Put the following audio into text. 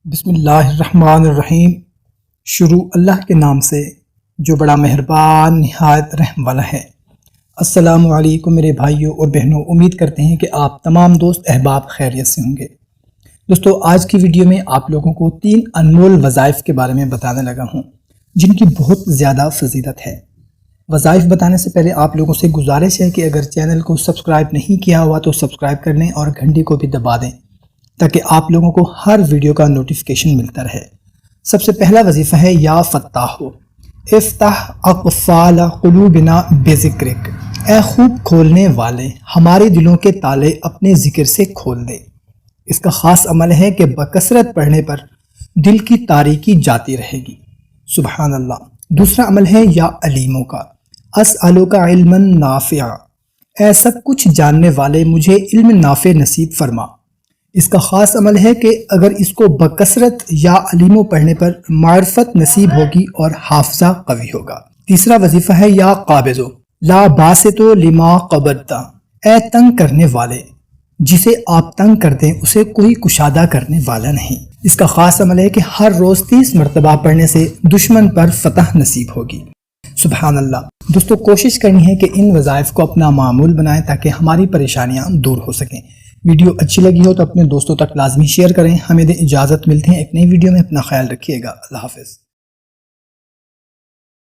بسم اللہ الرحمن الرحیم۔ شروع اللہ کے نام سے جو بڑا مہربان نہایت رحم والا ہے۔ السلام علیکم میرے بھائیوں اور بہنوں، امید کرتے ہیں کہ آپ تمام دوست احباب خیریت سے ہوں گے۔ دوستو، آج کی ویڈیو میں آپ لوگوں کو 3 انمول وظائف کے بارے میں بتانے لگا ہوں جن کی بہت زیادہ فضیلت ہے۔ وظائف بتانے سے پہلے آپ لوگوں سے گزارش ہے کہ اگر چینل کو سبسکرائب نہیں کیا ہوا تو سبسکرائب کر لیں اور گھنٹی کو بھی دبا دیں تاکہ آپ لوگوں کو ہر ویڈیو کا نوٹیفیکیشن ملتا رہے۔ سب سے پہلا وظیفہ ہے یا فتاحو افتح اقفال قلوبنا بذکرک، اے خوب کھولنے والے ہمارے دلوں کے تالے اپنے ذکر سے کھول دے۔ اس کا خاص عمل ہے کہ بکثرت پڑھنے پر دل کی تاریکی جاتی رہے گی۔ سبحان اللہ۔ دوسرا عمل ہے یا علیموں کا، اسألک علما نافعا، اے سب کچھ جاننے والے مجھے علم نافع نصیب فرما۔ اس کا خاص عمل ہے کہ اگر اس کو بکثرت یا علیموں پڑھنے پر معرفت نصیب ہوگی اور حافظہ قوی ہوگا۔ تیسرا وظیفہ ہے یا قابضو لا باسطو لما قبضتا، اے تنگ کرنے والے جسے آپ تنگ کر دیں اسے کوئی کشادہ کرنے والا نہیں۔ اس کا خاص عمل ہے کہ ہر روز 30 مرتبہ پڑھنے سے دشمن پر فتح نصیب ہوگی۔ سبحان اللہ۔ دوستو، کوشش کرنی ہے کہ ان وظائف کو اپنا معمول بنائیں تاکہ ہماری پریشانیاں دور ہو سکیں۔ ویڈیو اچھی لگی ہو تو اپنے دوستوں تک لازمی شیئر کریں۔ ہمیں دیں اجازت، ملتے ہیں ایک نئی ویڈیو میں، اپنا خیال رکھیے گا۔ اللہ حافظ۔